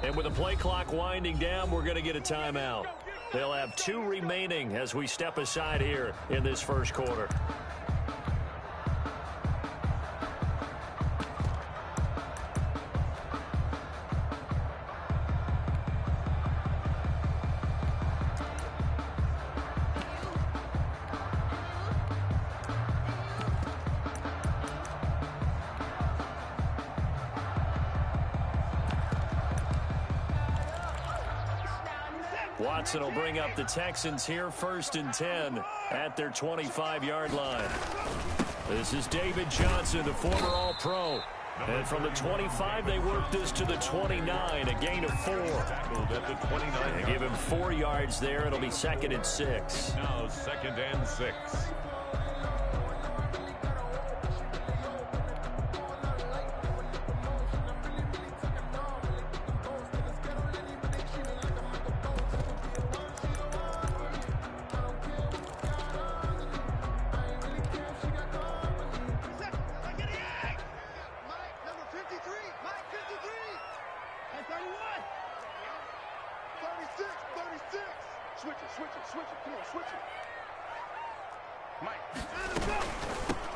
And with the play clock winding down, we're going to get a timeout. They'll have 2 remaining as we step aside here in this first quarter. Watson will bring up the Texans here, 1st and 10 at their 25-yard line. This is David Johnson, the former All-Pro. And from the 25, they work this to the 29, a gain of 4. They give him 4 yards there. It'll be 2nd and 6. Now 2nd and 6.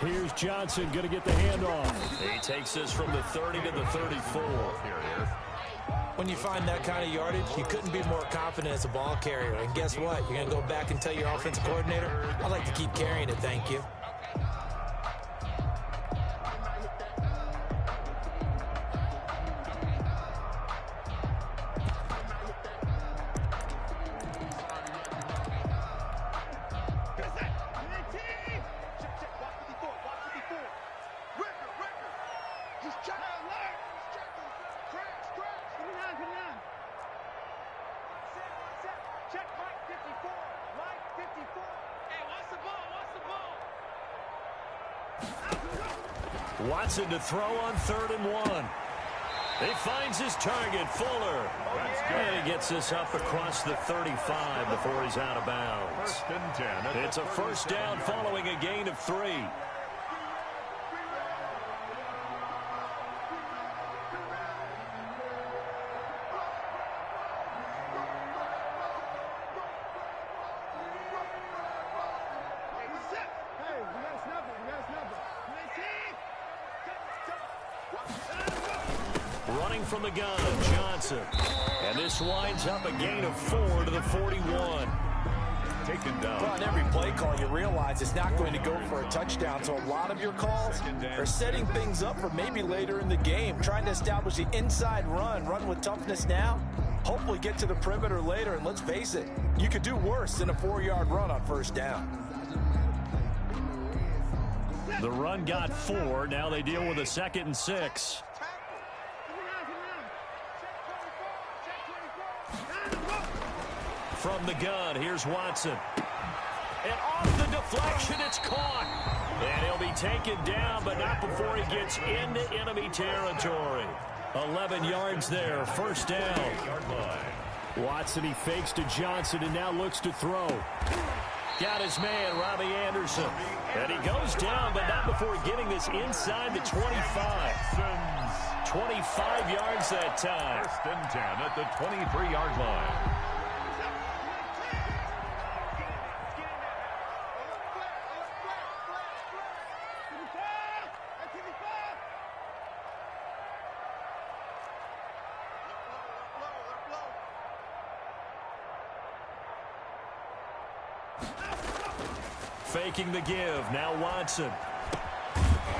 Here's Johnson going to get the handoff. He takes this from the 30 to the 34. Here it is. When you find that kind of yardage, you couldn't be more confident as a ball carrier. And guess what? You're going to go back and tell your offensive coordinator, I'd like to keep carrying it, thank you. Watson to throw on 3rd and 1. He finds his target, Fuller. And he gets this up across the 35 before he's out of bounds. 1st and 10. It's a first down following a gain of 3. Running from the gun, Johnson. And this winds up a gain of 4 to the 41. Taken down. Well, on every play call, you realize it's not going to go for a touchdown. So a lot of your calls are setting things up for maybe later in the game, trying to establish the inside run with toughness now, hopefully get to the perimeter later. And let's face it, you could do worse than a 4-yard run on 1st down. The run got 4. Now they deal with a 2nd and 6. From the gun, here's Watson. And off the deflection, it's caught. And he'll be taken down, but not before he gets into enemy territory. 11 yards there, 1st down. Watson, he fakes to Johnson and now looks to throw. Got his man, Robbie Anderson. And he goes down, but not before getting this inside the 25. 25 yards that time. 1st and 10 at the 23-yard line. Faking the give. Now Watson.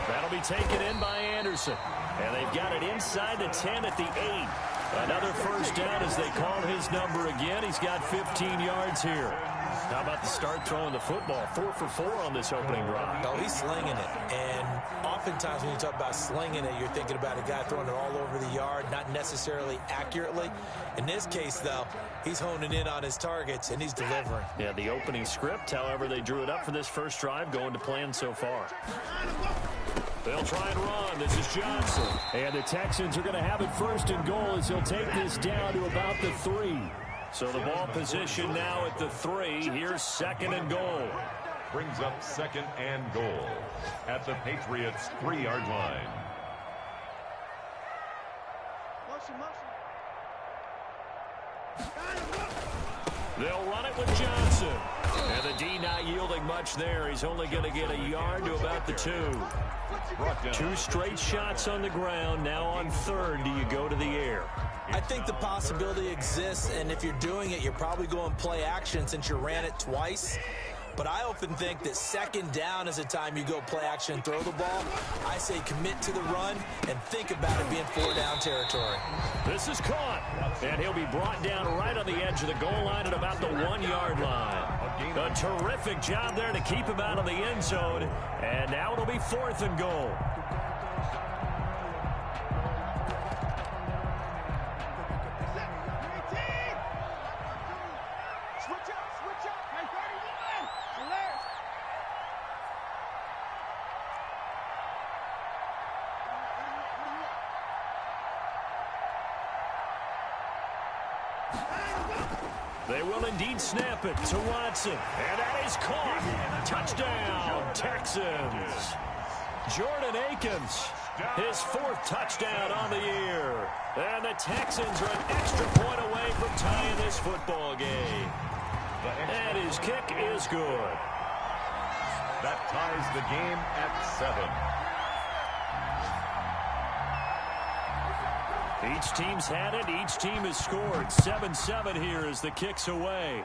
That'll be taken in by Anderson. And they've got it inside the 10 at the 8. Another first down as they call his number again. He's got 15 yards here. How about the start throwing the football? 4 for 4 on this opening drive. Oh, he's slinging it. And oftentimes when you talk about slinging it, you're thinking about a guy throwing it all over the yard, not necessarily accurately. In this case, though, he's honing in on his targets, and he's delivering. Yeah, the opening script, however, they drew it up for this first drive, going to plan so far. They'll try and run. This is Johnson. And the Texans are going to have it 1st and goal as he'll take this down to about the 3. So the ball position now at the 3. Here's 2nd and goal. Brings up 2nd and goal at the Patriots' 3-yard line. They'll run it with Johnson. And the D not yielding much there. He's only going to get a yard to about the 2. 2 straight shots on the ground. Now on 3rd, do you go to the air? I think the possibility exists, and if you're doing it, you're probably going play action since you ran it twice. But I often think that 2nd down is the time you go play action and throw the ball. I say commit to the run and think about it being 4-down territory. This is caught, and he'll be brought down right on the edge of the goal line at about the 1-yard line. A terrific job there to keep him out of the end zone, and now it'll be 4th and goal. They will indeed snap it to Watson. And that is caught. Touchdown, Texans. Jordan Akins, his 4th touchdown on the year. And the Texans are an extra point away from tying this football game. And his kick is good. That ties the game at 7. Each team's had it. Each team has scored. 7-7 here as the kick's away.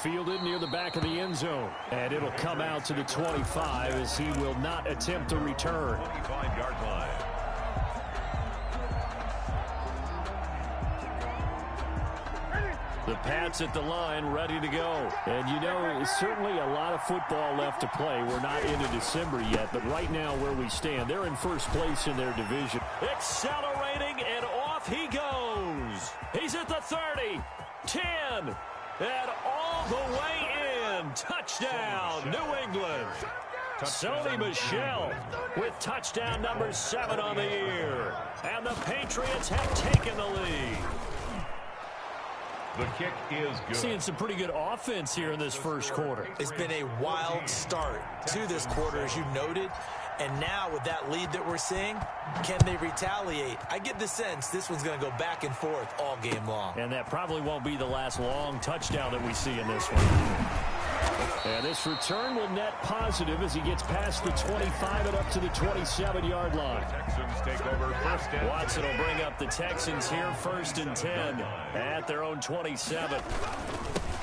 Fielded near the back of the end zone. And it'll come out to the 25 as he will not attempt to return. 25-yard line. The Pats at the line, ready to go. And, you know, certainly a lot of football left to play. We're not into December yet, but right now where we stand, they're in first place in their division. Accelerating, and off he goes. He's at the 30, 10, and all the way in. Touchdown, New England. Sony Michel with touchdown number 7 on the year. And the Patriots have taken the lead. The kick is good. Seeing some pretty good offense here in this first quarter. It's been a wild start to this quarter, as you noted. And now with that lead that we're seeing, can they retaliate? I get the sense this one's going to go back and forth all game long. And that probably won't be the last long touchdown that we see in this one. And this return will net positive as he gets past the 25 and up to the 27-yard line. Texans take over 1st and 10. Watson will bring up the Texans here 1st and 10 at their own 27.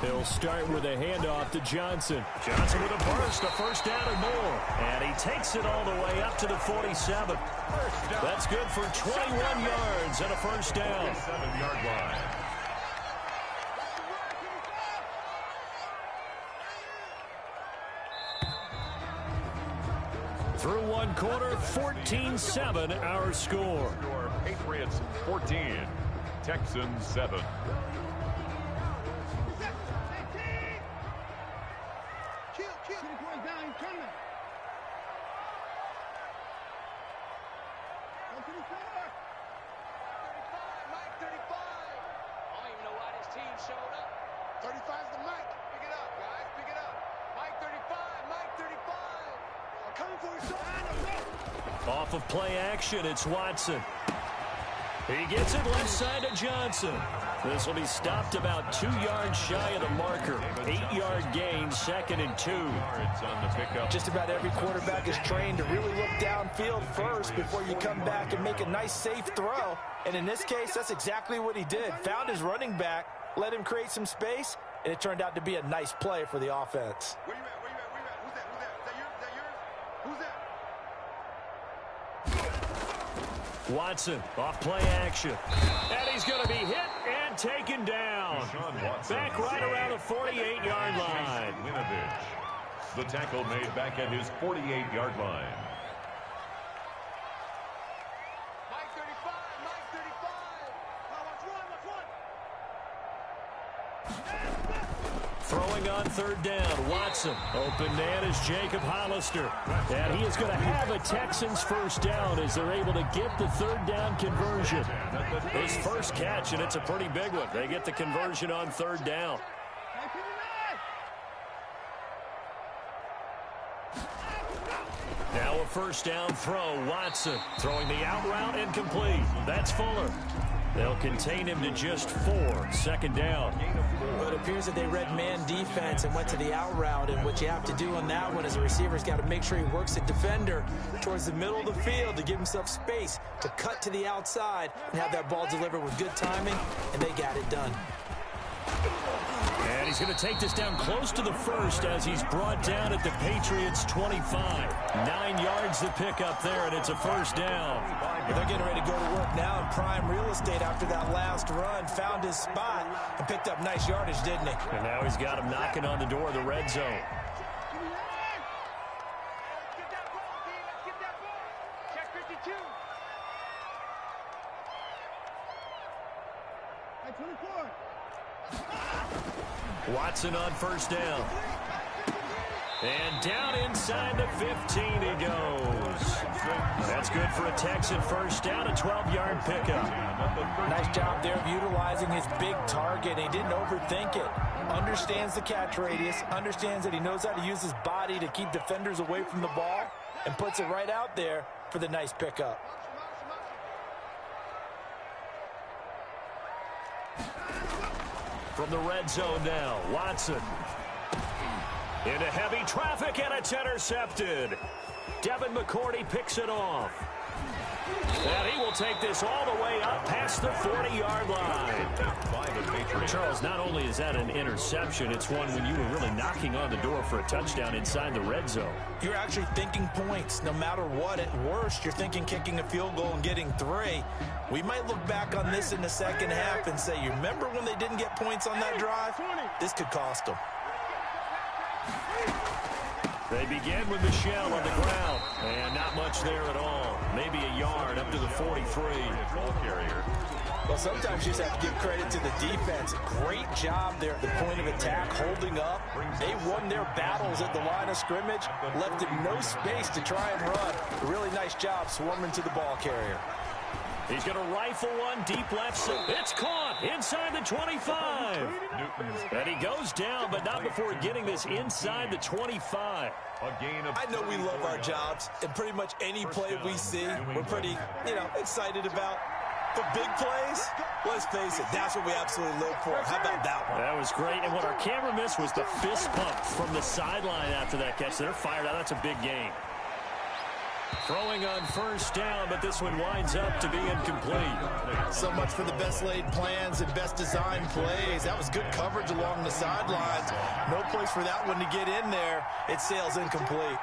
He'll start with a handoff to Johnson. Johnson with a burst, a 1st down and more. And he takes it all the way up to the 47. That's good for 21 yards and a 1st down. 7-yard line. Through one quarter, 14-7 our score. Patriots 14, Texans 7. Off of play action, it's Watson. He gets it left side to Johnson. This will be stopped about 2 yards shy of the marker. 8-yard gain, 2nd and 2. On the pickup. Just about every quarterback is trained to really look downfield first before you come back and make a nice, safe throw. And in this case, that's exactly what he did. Found his running back, let him create some space, and it turned out to be a nice play for the offense. Where you at? Where you at? Where you at? Who's that? Who's that? Is that yours? Is that yours? Who's that? Watson off play action. And he's going to be hit and taken down. Back right around the 48-yard line. The tackle made back at his 48-yard line. Mike 35. Mike 35. Watch one. Throwing on 3rd down, Watson. Open man is Jacob Hollister. And he is going to have a Texans 1st down as they're able to get the 3rd down conversion. His first catch, and it's a pretty big one. They get the conversion on 3rd down. Now a 1st down throw, Watson. Throwing the out route incomplete. That's Fuller. They'll contain him to just 4. Second down. Well, it appears that they read man defense and went to the out route, and what you have to do on that one as a receiver's got to make sure he works the defender towards the middle of the field to give himself space to cut to the outside and have that ball delivered with good timing, and they got it done. And he's going to take this down close to the first as he's brought down at the Patriots' 25. 9 yards to pick up there, and it's a first down. They're getting ready to go to work now in prime real estate after that last run. Found his spot and picked up nice yardage, didn't he? And now he's got him knocking on the door of the red zone. Watson on first down. And down inside the 15 he goes. That's good for a Texan first down, a 12-yard pickup. Nice job there of utilizing his big target. He didn't overthink it. Understands the catch radius, understands that he knows how to use his body to keep defenders away from the ball, and puts it right out there for the nice pickup. From the red zone now, Watson. Into heavy traffic, and it's intercepted. Devin McCourty picks it off. And he will take this all the way up past the 40-yard line. Charles, not only is that an interception, it's one when you were really knocking on the door for a touchdown inside the red zone. You're actually thinking points. No matter what, at worst, you're thinking kicking a field goal and getting 3. We might look back on this in the second half and say, you remember when they didn't get points on that drive? This could cost them. They begin with the shell on the ground, and not much there at all. Maybe a yard up to the 43. Well, sometimes you just have to give credit to the defense. Great job there at the point of attack, holding up. They won their battles at the line of scrimmage, left him no space to try and run. A really nice job swarming to the ball carrier. He's going to rifle one deep left side. It's caught inside the 25. And he goes down, but not before getting this inside the 25. I know we love our jobs, and pretty much any play we see, we're pretty, excited about. But big plays, let's face it, that's what we absolutely live for. How about that one? That was great. And what our camera missed was the fist pump from the sideline after that catch. They're fired out. That's a big game. Throwing on first down, but this one winds up to be incomplete. So much for the best laid plans and best designed plays. That was good coverage along the sidelines. No place for that one to get in there. It sails incomplete.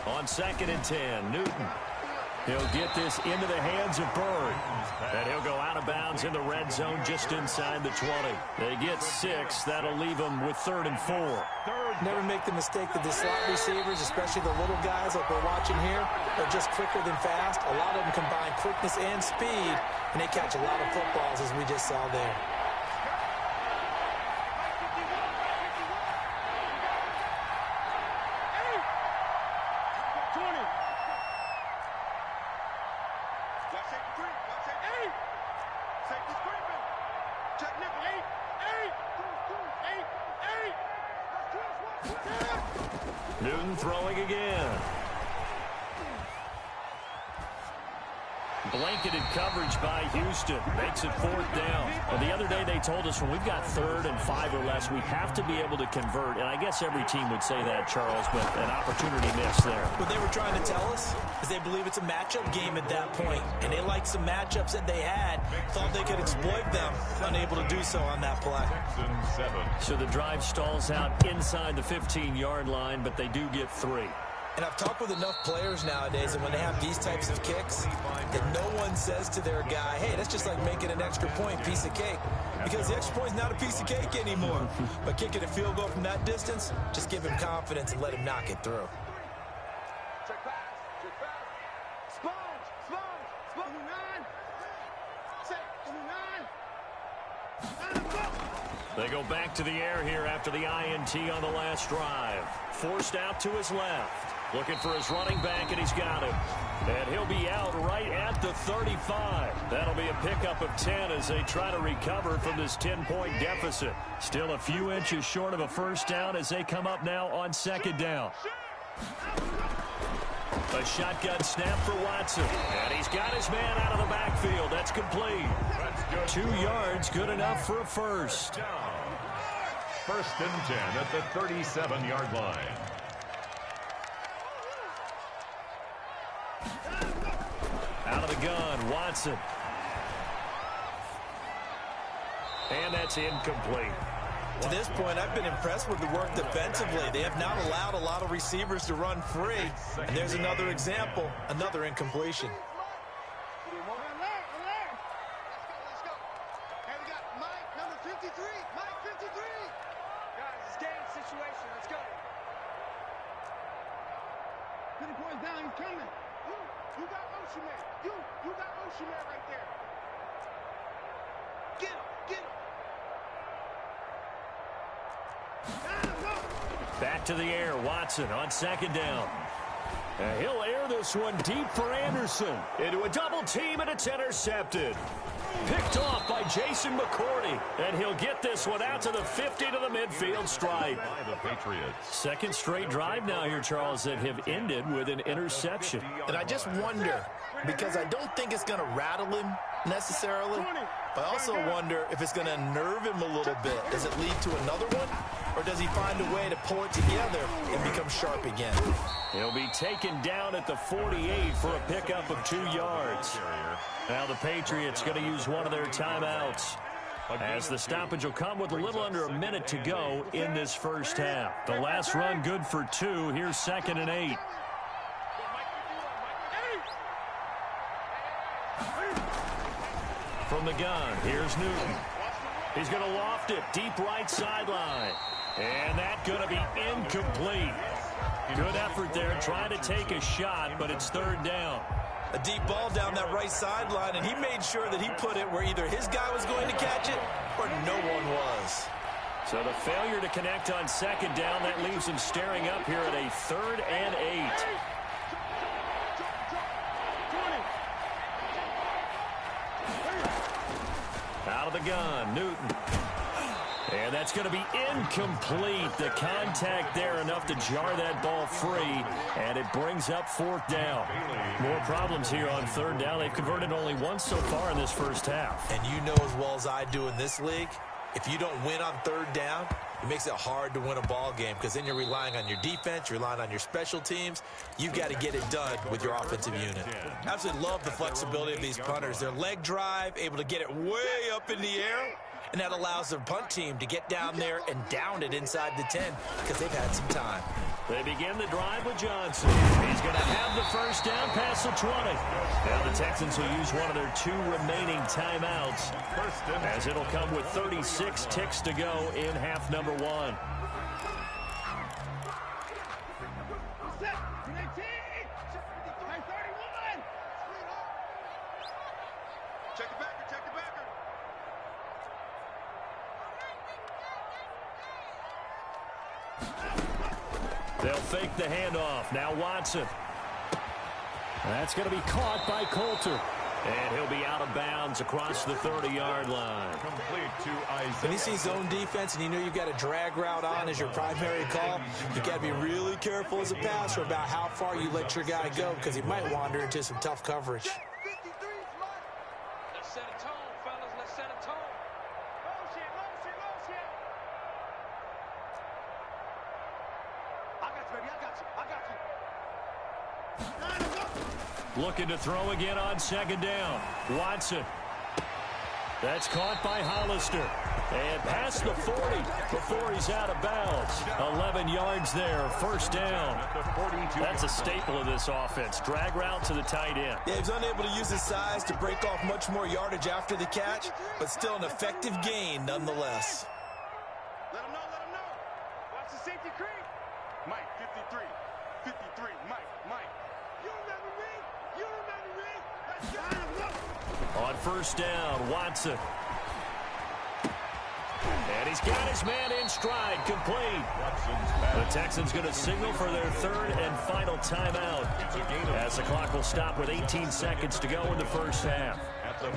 On 2nd and 10, Newton. He'll get this into the hands of Bird. And he'll go out of bounds in the red zone just inside the 20. They get 6. That'll leave them with 3rd and 4. Never make the mistake that the slot receivers, especially the little guys like we're watching here, are just quicker than fast. A lot of them combine quickness and speed, and they catch a lot of footballs, as we just saw there. Newton throwing again. Blanketed coverage by Houston. Makes it 4th down. Well, the other day they told us when we've got 3rd and 5 or less, we have to be able to convert. And I guess every team would say that, Charles, but an opportunity missed there. What they were trying to tell us is they believe it's a matchup game at that point. And they liked some matchups that they had, thought they could exploit them, unable to do so on that play. So the drive stalls out inside the 15-yard line, but they do get 3. And I've talked with enough players nowadays, and when they have these types of kicks, that no one says to their guy, hey, that's just like making an extra point, piece of cake. Because the extra point's not a piece of cake anymore. But kicking a field goal from that distance, just give him confidence and let him knock it through. They go back to the air here after the INT on the last drive. Forced out to his left. Looking for his running back, and he's got him. And he'll be out right at the 35. That'll be a pickup of 10 as they try to recover from this 10-point deficit. Still a few inches short of a first down as they come up now on second down. A shotgun snap for Watson. And he's got his man out of the backfield. That's complete. 2 yards, good enough for a first. First and 10 at the 37-yard line. Out of the gun, Watson. And that's incomplete. To this point, I've been impressed with the work defensively. They have not allowed a lot of receivers to run free. And there's another example, another incompletion. Let's go. Hey, we got Mike, number 53. Mike, 53. Guys, it's game situation. Let's go. 50 points down. He's coming. You got Ocean Man. You got Ocean Man right there. Get him. Get him. Back to the air, Watson on second down. And he'll air this one deep for Anderson. Into a double team, and it's intercepted. Picked off by Jason McCourty. And he'll get this one out to the 50 to the midfield stripe. By the Patriots. Second straight drive now here, Charles, that have ended with an interception. And I just wonder, because I don't think it's going to rattle him necessarily, but I also wonder if it's going to unnerve him a little bit. Does it lead to another one? Or does he find a way to pull it together and become sharp again? He'll be taken down at the 48 for a pickup of 2 yards. Now the Patriots going to use one of their timeouts, as the stoppage will come with a little under a minute to go in this first half. The last run good for 2. Here's 2nd and 8. From the gun, here's Newton. He's going to loft it deep right sideline. And that's going to be incomplete. Good effort there trying to take a shot, but it's third down. A deep ball down that right sideline, and he made sure that he put it where either his guy was going to catch it or no one was. So the failure to connect on second down, that leaves him staring up here at a 3rd and 8. Out of the gun, Newton. And that's going to be incomplete. The contact there enough to jar that ball free, and it brings up 4th down. More problems here on 3rd down. They've converted only once so far in this first half. And you know as well as I do in this league, if you don't win on 3rd down, it makes it hard to win a ball game, because then you're relying on your defense, you're relying on your special teams. You've got to get it done with your offensive unit. Absolutely love the flexibility of these punters. Their leg drive, able to get it way up in the air, and that allows their punt team to get down there and down it inside the 10 because they've had some time. They begin the drive with Johnson. He's going to have the first down past the 20. Now the Texans will use one of their 2 remaining timeouts, as it'll come with 36 ticks to go in half number 1. Check the backer. Check the backer. They'll fake the handoff. Now Watson. That's going to be caught by Coulter. And he'll be out of bounds across the 30-yard line. Complete to Isaiah. When you see zone defense and you know you've got a drag route on as your primary call, you got to be really careful as a passer about how far you let your guy go, because he might wander into some tough coverage. Let's set a tone, fellas. Let's set a tone. Motion. I got you, baby. I got you. Looking to throw again on second down. Watson. That's caught by Hollister. And past the 40 before he's out of bounds. 11 yards there, first down. That's a staple of this offense. Drag route to the tight end. Yeah, he's unable to use his size to break off much more yardage after the catch, but still an effective gain nonetheless. Let him know. Watch the safety creep. Mike, 53. Mike. You remember me? Let's go. On first down, Watson. And he's got his man in stride, complete. The Texans going to signal for their third and final timeout as the clock will stop with 18 seconds to go in the first half.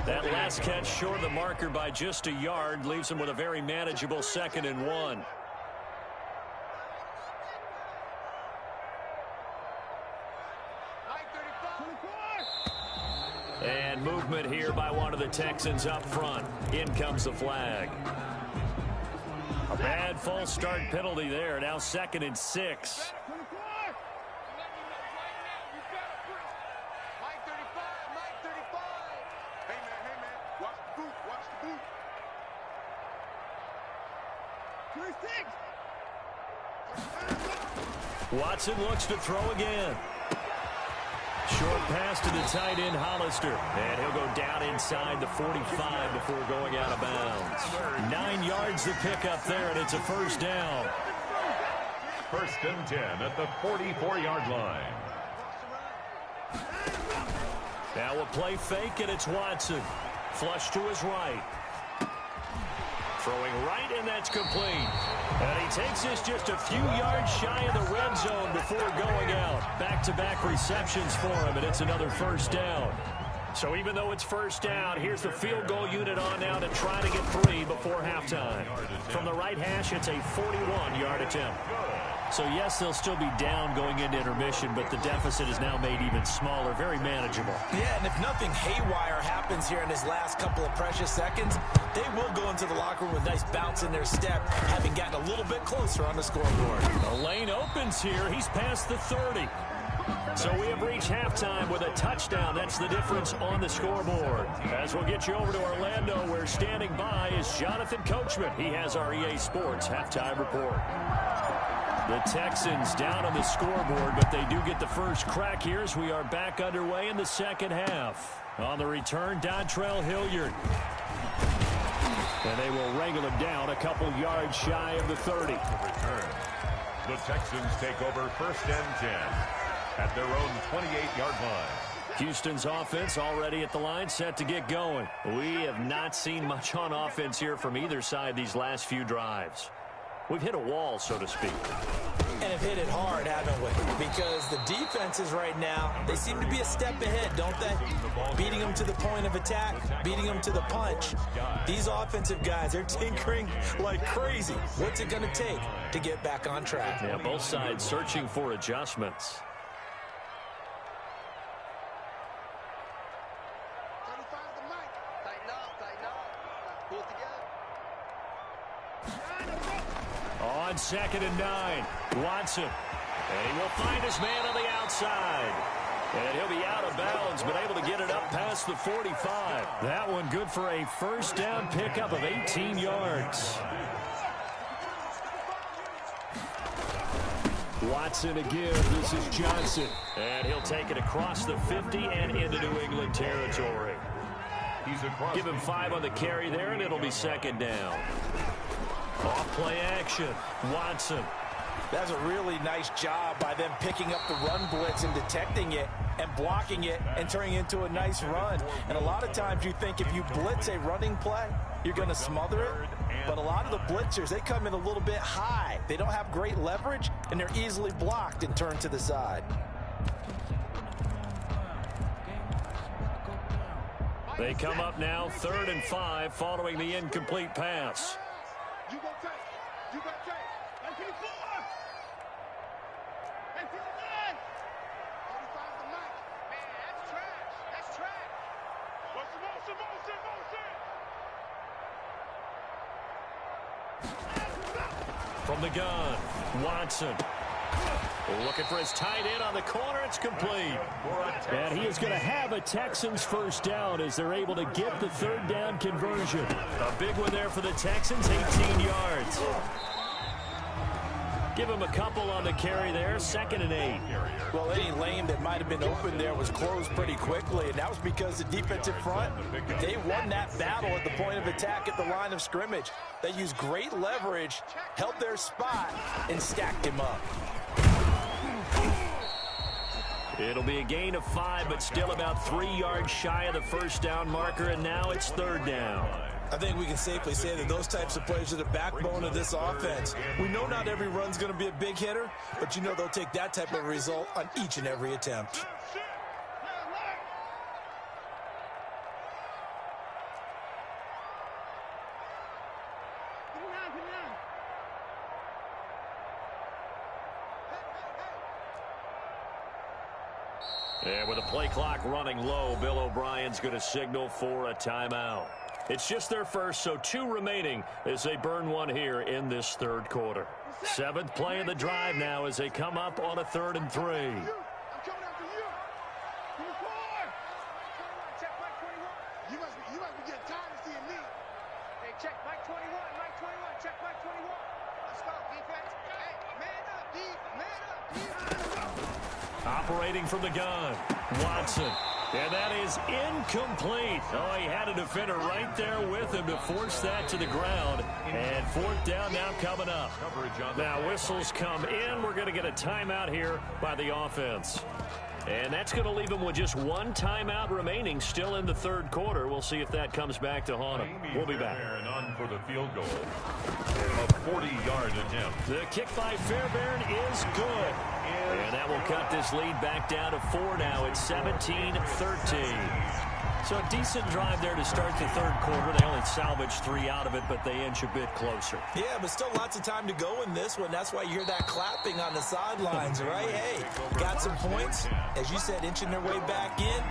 That last catch short of the marker by just a yard leaves him with a very manageable 2nd and 1. And movement here by one of the Texans up front. In comes the flag. A bad false start penalty there. Now 2nd and 6. Watson looks to throw again. Short pass to the tight end, Hollister. And he'll go down inside the 45 before going out of bounds. 9 yards to pick up there, and it's a first down. 1st and 10 at the 44-yard line. Now a play fake, and it's Watson. Flush to his right. Throwing right, and that's complete. And he takes this just a few yards shy of the red zone before going out. Back-to-back receptions for him, and it's another first down. So even though it's first down, here's the field goal unit on now to try to get 3 before halftime. From the right hash, it's a 41-yard attempt. So, yes, they'll still be down going into intermission, but the deficit is now made even smaller, very manageable. Yeah, and if nothing haywire happens here in his last couple of precious seconds, they will go into the locker room with a nice bounce in their step, having gotten a little bit closer on the scoreboard. The lane opens here. He's past the 30. So we have reached halftime with a touchdown. That's the difference on the scoreboard. As we'll get you over to Orlando, where standing by is Jonathan Coachman. He has our EA Sports halftime report. The Texans down on the scoreboard, but they do get the first crack here as we are back underway in the second half. On the return, Dontrell Hilliard. And they will wrangle him down a couple yards shy of the 30. Return. The Texans take over 1st and 10 at their own 28-yard line. Houston's offense already at the line, set to get going. We have not seen much on offense here from either side these last few drives. We've hit a wall, so to speak. And have hit it hard, haven't we? Because the defenses right now, they seem to be a step ahead, don't they? Beating them to the point of attack, beating them to the punch. These offensive guys, they're tinkering like crazy. What's it going to take to get back on track? Yeah, both sides searching for adjustments. On 2nd and 9, Watson. And he will find his man on the outside. And he'll be out of bounds, but able to get it up past the 45. That one good for a first down pickup of 18 yards. Watson again. This is Johnson. And he'll take it across the 50 and into New England territory. Give him 5 on the carry there, and it'll be 2nd down. Off play action. Watson. That's a really nice job by them picking up the run blitz and detecting it and blocking it and turning it into a nice run. And a lot of times you think if you blitz a running play, you're going to smother it. But a lot of the blitzers, they come in a little bit high. They don't have great leverage, and they're easily blocked and turned to the side. They come up now 3rd and 5 following the incomplete pass. You go take. You go take. And keep forward. And keep it. 35 the mic. Man, that's trash. That's trash. What's the motion? From the gun, Watson. Looking for his tight end on the corner. It's complete. And he is going to have a Texans first down as they're able to get the 3rd down conversion. A big one there for the Texans, 18 yards. Give him a couple on the carry there, 2nd and 8. Well, any lane that might have been open there was closed pretty quickly, and that was because the defensive front, they won that battle at the point of attack at the line of scrimmage. They used great leverage, held their spot, and stacked him up. It'll be a gain of 5, but still about 3 yards shy of the first down marker, and now it's third down. I think we can safely say that those types of plays are the backbone of this offense. We know not every run's going to be a big hitter, but you know they'll take that type of result on each and every attempt. And with the play clock running low, Bill O'Brien's going to signal for a timeout. It's just their first, so 2 remaining as they burn one here in this third quarter. 7th play of the drive now as they come up on a 3rd and 3. I'm coming after you. 24. Check Mike 21. You must be getting tired of seeing me. Hey, check Mike 21. Mike 21. Check Mike 21. Let's go, defense. Hey, man up, D. Man up, D. Operating from the gun, Watson. And that is incomplete. Oh, he had a defender right there with him to force that to the ground. And 4th down now coming up. Now whistles come in. We're going to get a timeout here by the offense. And that's going to leave him with just 1 timeout remaining still in the third quarter. We'll see if that comes back to haunt him. We'll be back. And on for the field goal. A 40-yard attempt. The kick by Fairbairn is good. And that will cut this lead back down to 4 now. It's 17-13. So a decent drive there to start the third quarter. They only salvaged 3 out of it, but they inch a bit closer. Yeah, but still lots of time to go in this one. That's why you hear that clapping on the sidelines, right? Hey, got some points. As you said, inching their way back in.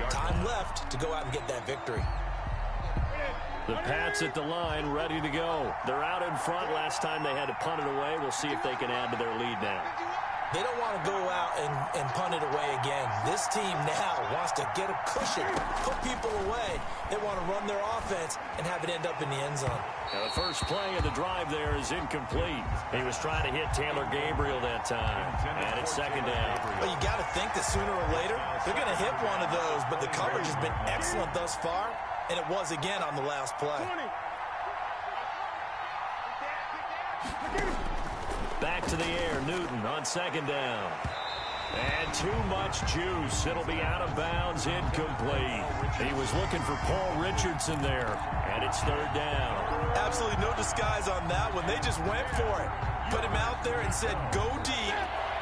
Time left to go out and get that victory. The Pats at the line, ready to go. They're out in front. Last time they had to punt it away. We'll see if they can add to their lead now. They don't want to go out and punt it away again. This team now wants to get a cushion, put people away. They want to run their offense and have it end up in the end zone. Now the first play of the drive there is incomplete. He was trying to hit Taylor Gabriel that time. And it's 2nd down. Well, you got to think that sooner or later, they're going to hit one of those. But the coverage has been excellent thus far, and it was again on the last play. Back to the air, Newton on 2nd down. And too much juice. It'll be out of bounds, incomplete. He was looking for Paul Richardson there, and it's 3rd down. Absolutely no disguise on that one. They just went for it. Put him out there and said, go deep.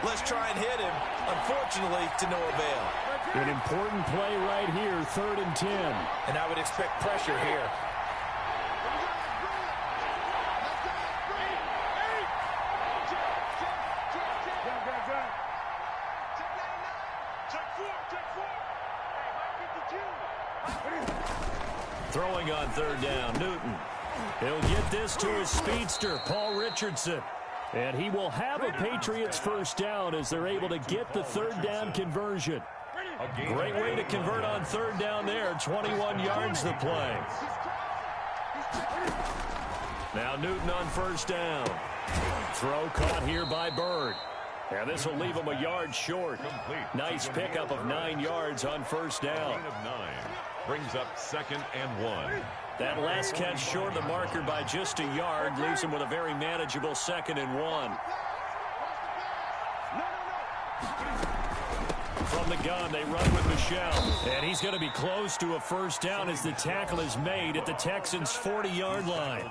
Let's try and hit him. Unfortunately, to no avail. An important play right here, 3rd and 10. And I would expect pressure here. Throwing on 3rd down, Newton. He'll get this to his speedster, Paul Richardson. And he will have a Patriots first down as they're able to get the 3rd down conversion. Great way to convert on 3rd down there. 21 yards the play. Now Newton on 1st down. Throw caught here by Bird. And this will leave him a yard short. Nice pickup of 9 yards on 1st down. Brings up 2nd and 1. That last catch short of the marker by just a yard leaves him with a very manageable 2nd and 1. From the gun, they run with Michel. And he's going to be close to a first down as the tackle is made at the Texans' 40-yard line.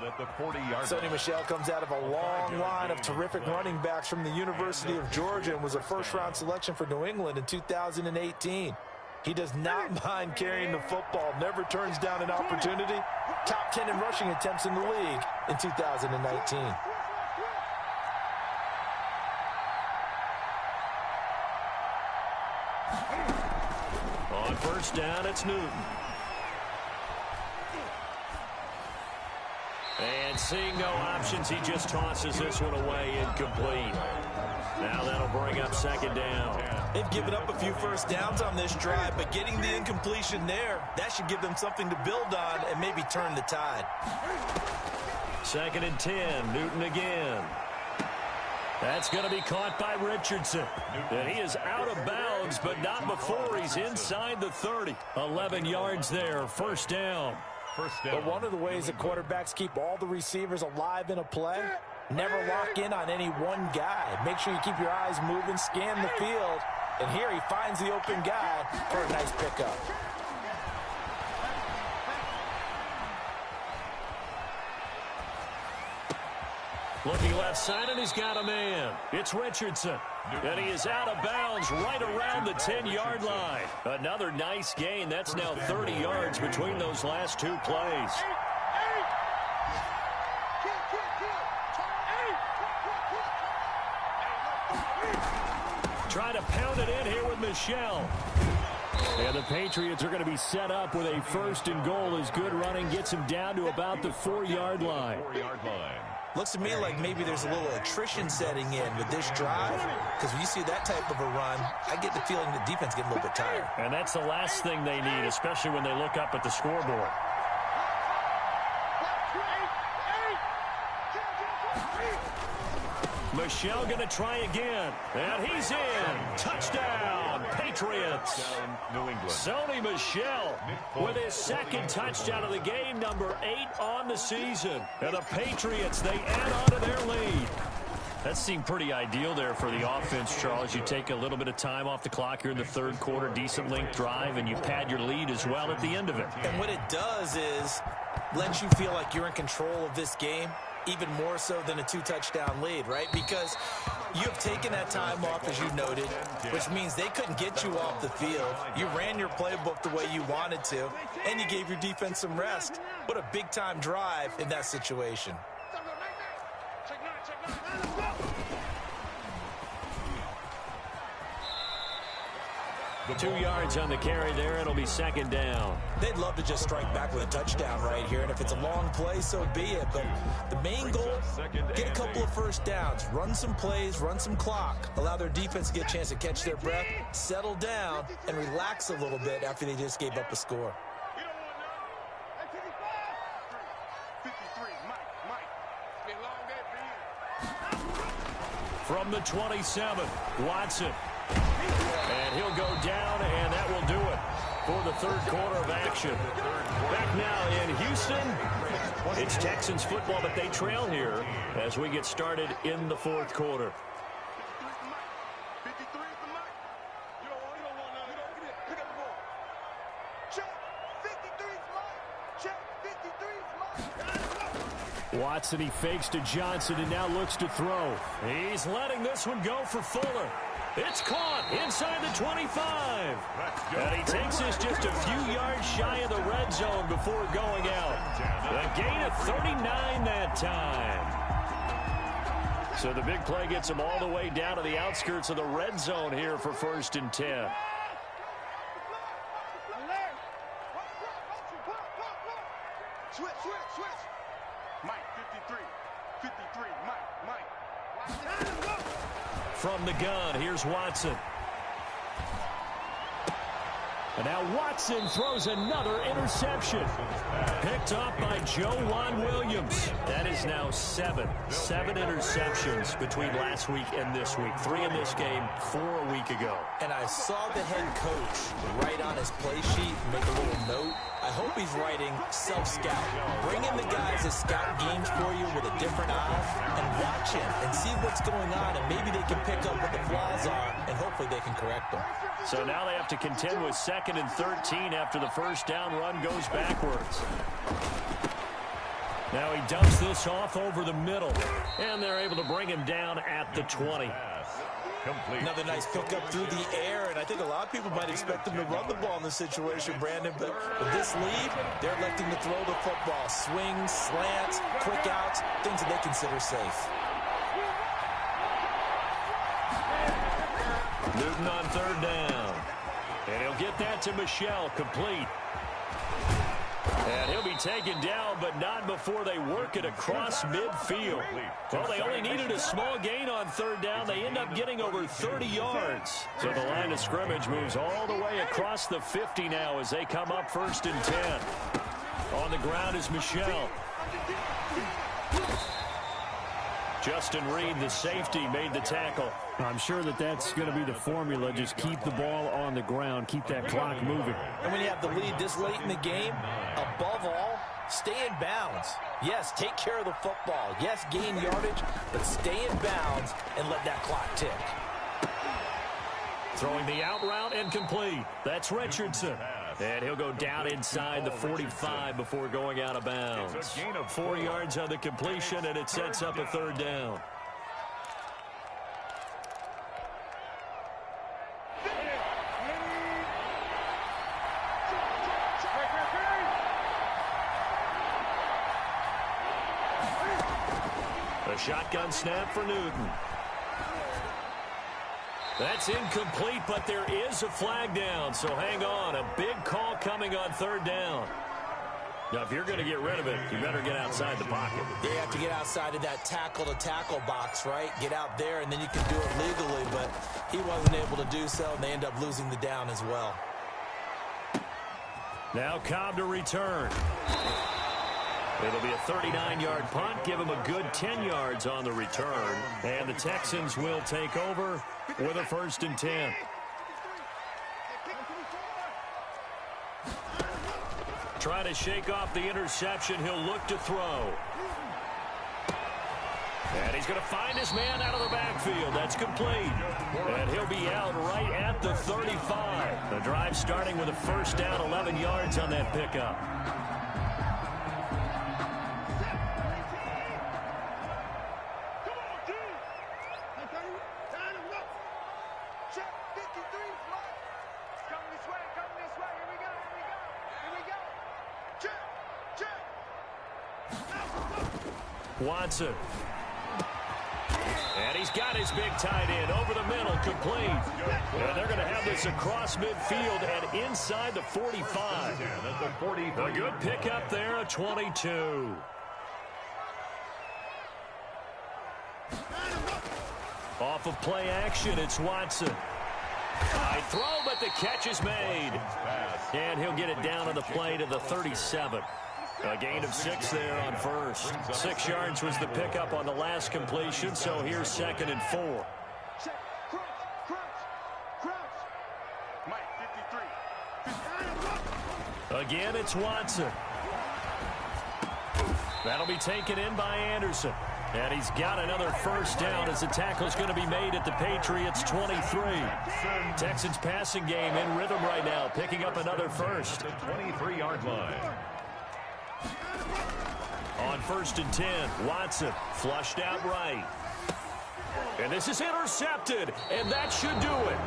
Sonny Michel comes out of a long line of terrific running backs from the University of Georgia and was a first-round selection for New England in 2018. He does not mind carrying the football, never turns down an opportunity. Top 10 in rushing attempts in the league in 2019. On 1st down, it's Newton. And seeing no options, he just tosses this one away, incomplete. Now that'll bring up 2nd down. They've given up a few first downs on this drive, but getting the incompletion there, that should give them something to build on and maybe turn the tide. 2nd and 10, Newton again. That's going to be caught by Richardson. And he is out of bounds, but not before he's inside the 30. 11 yards there, 1st down. But one of the ways that quarterbacks keep all the receivers alive in a play, never lock in on any one guy. Make sure you keep your eyes moving, scan the field, And here he finds the open guy for a nice pickup. Looking left side, and he's got a man. It's Richardson. And he is out of bounds right around the 10-yard line. Another nice gain. That's now 30 yards between those last two plays. Trying to pound it in here with Michel. And the Patriots are going to be set up with a first and goal as good running gets him down to about the 4-yard line. Looks to me like maybe there's a little attrition setting in with this drive, because when you see that type of a run, I get the feeling the defense getting a little bit tired. And that's the last thing they need, especially when they look up at the scoreboard. Michel going to try again. And he's in. Touchdown, Patriots. New England. Sony Michel with his second touchdown of the game, number 8 on the season. And the Patriots, they add on to their lead. That seemed pretty ideal there for the offense, Charles. You take a little bit of time off the clock here in the third quarter, decent length drive, and you pad your lead as well at the end of it. And what it does is let you feel like you're in control of this game, even more so than a 2-touchdown lead, right? Because you have taken that time off, as you noted, which means they couldn't get you off the field. You ran your playbook the way you wanted to, and you gave your defense some rest. What a big-time drive in that situation. 2 yards on the carry there. It'll be second down. They'd love to just strike back with a touchdown right here, and if it's a long play, so be it. But the main goal, get a couple of first downs, run some plays, run some clock, allow their defense to get a chance to catch their breath, settle down, and relax a little bit after they just gave up a score. From the 27, Watson. And he'll go down, and that will do it for the third quarter of action. Back now in Houston, it's Texans football, but they trail here as we get started in the fourth quarter. Watson, he fakes to Johnson and now looks to throw. He's letting this one go for Fuller. It's caught inside the 25. And he takes this just a few yards shy of the red zone before going out. A gain of 39 that time. So the big play gets him all the way down to the outskirts of the red zone here for 1st and 10. Switch. Mike, 53, Mike. From the gun, here's Watson. And now Watson throws another interception. Picked up by Joejuan Williams. That is now 7 interceptions between last week and this week. 3 in this game, 4 a week ago. And I saw the head coach write on his play sheet, make a little note. I hope he's writing self-scout. Bring in the guys that scout games for you with a different eye and watch him and see what's going on, and maybe they can pick up what the flaws are, and hopefully they can correct them. So now they have to contend with 2nd and 13 after the first down run goes backwards. Now he dumps this off over the middle, and they're able to bring him down at the 20. Complete. Another nice pickup through the air, and I think a lot of people might expect them to run the ball in this situation, Brandon, but with this lead, they're electing to throw the football. Swings, slants, quick outs, things that they consider safe. Newton on 3rd down. And he'll get that to Michel, complete. And he'll be taken down, but not before they work it across midfield. Well, they only needed a small gain on 3rd down. They end up getting over 30 yards. So the line of scrimmage moves all the way across the 50 now as they come up 1st and 10. On the ground is Michel. Justin Reed, the safety, made the tackle. I'm sure that's going to be the formula. Just keep the ball on the ground. Keep that clock moving. And when you have the lead this late in the game, above all, stay in bounds. Yes, take care of the football. Yes, gain yardage, but stay in bounds and let that clock tick. Throwing the out route and complete. That's Richardson. And he'll go down inside the 45 before going out of bounds. 4 yards on the completion, and it sets up a third down. A shotgun snap for Newton. That's incomplete, but there is a flag down, so hang on. A big call coming on third down. Now, if you're going to get rid of it, you better get outside the pocket. They have to get outside of that tackle-to-tackle box, right? Get out there, and then you can do it legally, but he wasn't able to do so, and they end up losing the down as well. Now Cobb to return. It'll be a 39-yard punt. Give him a good 10 yards on the return. And the Texans will take over with a 1st and 10. Trying to shake off the interception. He'll look to throw. And he's going to find his man out of the backfield. That's complete. And he'll be out right at the 35. The drive starting with a 1st down, 11 yards on that pickup. Watson. And he's got his big tight end over the middle, complete. And they're going to have this across midfield and inside the 45. A good pickup there, a 22. Off of play action, it's Watson. High throw, but the catch is made. And he'll get it down on the play to the 37. A gain of 6 there on first. 6 yards was the pickup on the last completion, so here's 2nd and 4. Again, it's Watson. That'll be taken in by Anderson. And he's got another 1st down as the tackle's going to be made at the Patriots' 23. Texans passing game in rhythm right now, picking up another 1st. 23-yard line. On 1st and 10, Watson flushed out right. And this is intercepted, and that should do it.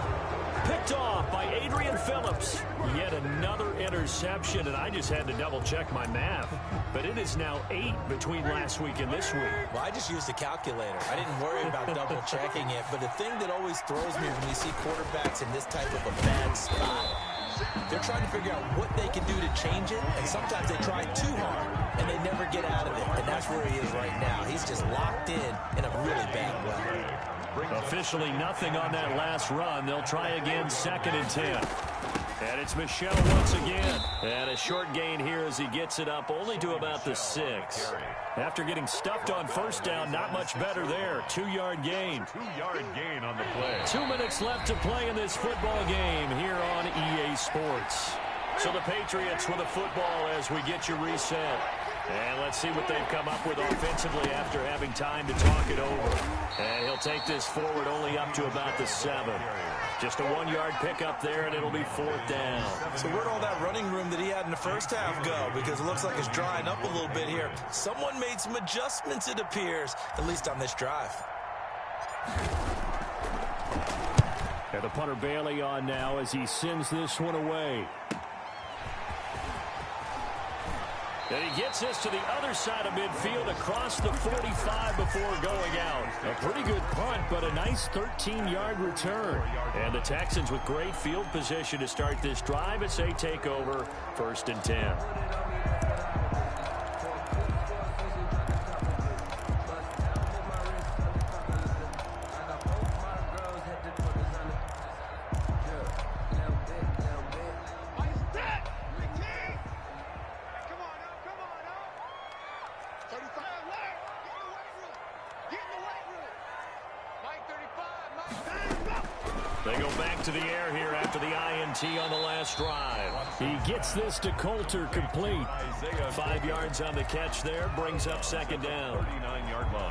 Picked off by Adrian Phillips. Yet another interception, and I just had to double-check my math. But it is now 8 between last week and this week. Well, I just used a calculator. I didn't worry about double-checking it. But the thing that always throws me when you see quarterbacks in this type of a bad spot, they're trying to figure out what they can do to change it, and sometimes they try too hard, and they never get out of it. And that's where he is right now. He's just locked in a really bad way. Officially nothing on that last run. They'll try again, 2nd and 10. And it's Michel once again. And a short gain here as he gets it up only to about the 6. After getting stuffed on 1st down, not much better there. 2-yard gain. 2-yard gain on the play. 2 minutes left to play in this football game here on EA Sports. So the Patriots with a football as we get you reset. And let's see what they've come up with offensively after having time to talk it over. And he'll take this forward only up to about the 7. Just a 1-yard pickup there, and it'll be 4th down. So where'd all that running room that he had in the first half go? Because it looks like it's drying up a little bit here. Someone made some adjustments, it appears, at least on this drive. And the punter Bailey on now as he sends this one away. And he gets this to the other side of midfield across the 45 before going out. A pretty good punt, but a nice 13-yard return. And the Texans with great field position to start this drive as they take over 1st and 10. They go back to the air here after the INT on the last drive. He gets this to Coulter complete. 5 yards on the catch there, brings up second down.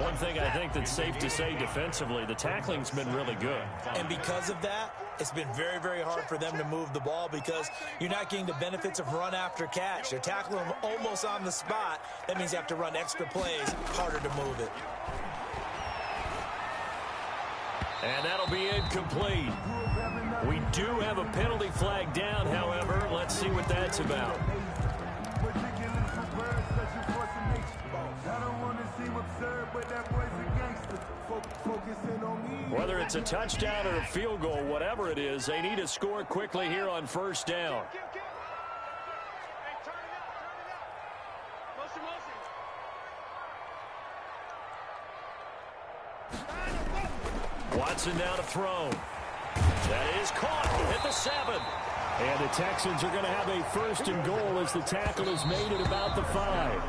One thing I think that's safe to say defensively, the tackling's been really good. And because of that, it's been very, very hard for them to move the ball because you're not getting the benefits of run after catch. They're tackling them almost on the spot. That means you have to run extra plays, harder to move it. And that'll be incomplete. We do have a penalty flag down, however. Let's see what that's about. Whether it's a touchdown or a field goal, whatever it is, they need to score quickly here on first down. Watson now to throw. That is caught at the 7. And the Texans are going to have a first and goal as the tackle is made at about the 5.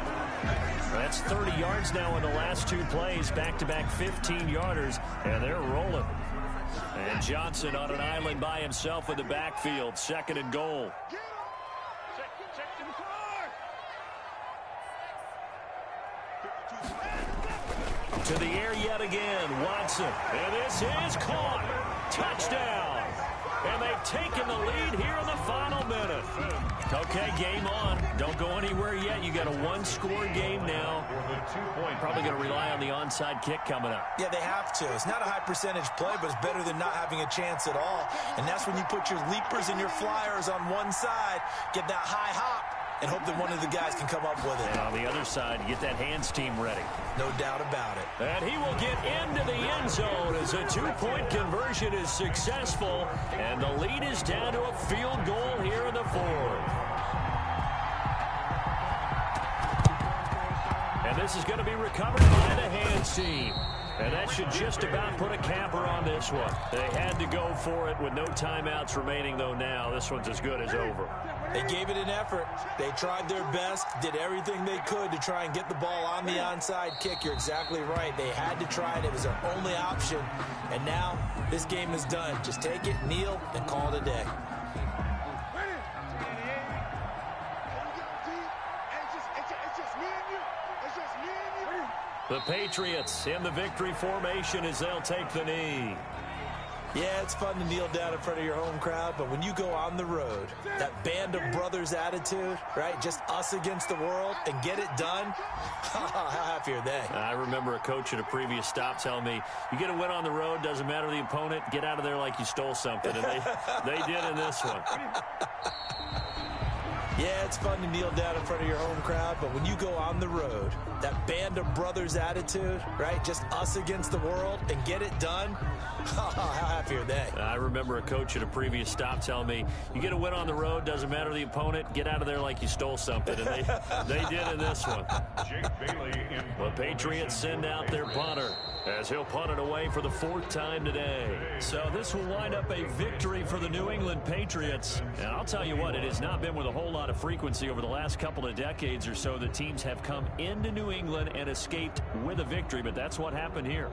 That's 30 yards now in the last 2 plays, back-to-back 15-yarders, and they're rolling. And Johnson on an island by himself in the backfield, second and goal. To the air yet again, Watson. And this is caught. Touchdown. And they've taken the lead here in the final minute. Okay, game on. Don't go anywhere yet. You got a one-score game now. Probably going to rely on the onside kick coming up. Yeah, they have to. It's not a high percentage play, but it's better than not having a chance at all. And that's when you put your leapers and your flyers on one side, get that high hop, and hope that one of the guys can come up with it. And on the other side, you get that hands team ready. No doubt about it. And he will get into the end zone as a 2-point conversion is successful. And the lead is down to a field goal here in the 4th. And this is going to be recovered by the hands team. And that should just about put a capper on this one. They had to go for it with no timeouts remaining, though now. This one's as good as over. They gave it an effort. They tried their best, did everything they could to try and get the ball on the onside kick. You're exactly right. They had to try it. It was their only option. And now this game is done. Just take it, kneel, and call it a day. The Patriots in the victory formation as they'll take the knee. Yeah, it's fun to kneel down in front of your home crowd, but when you go on the road, that band of brothers attitude, right, just us against the world, and get it done, how happy are they? I remember a coach at a previous stop telling me, you get a win on the road, doesn't matter the opponent, get out of there like you stole something, and they did in this one. Yeah, it's fun to kneel down in front of your home crowd, but when you go on the road, that band of brothers attitude, right, just us against the world, and get it done, how happy are they? I remember a coach at a previous stop telling me, you get a win on the road, doesn't matter the opponent, get out of there like you stole something, and they did in this one. The Patriots send out their punter as he'll punt it away for the 4th time today. So this will wind up a victory for the New England Patriots. And I'll tell you what, it has not been with a whole lot of frequency over the last couple of decades or so that teams have come into New England and escaped with a victory, but that's what happened here.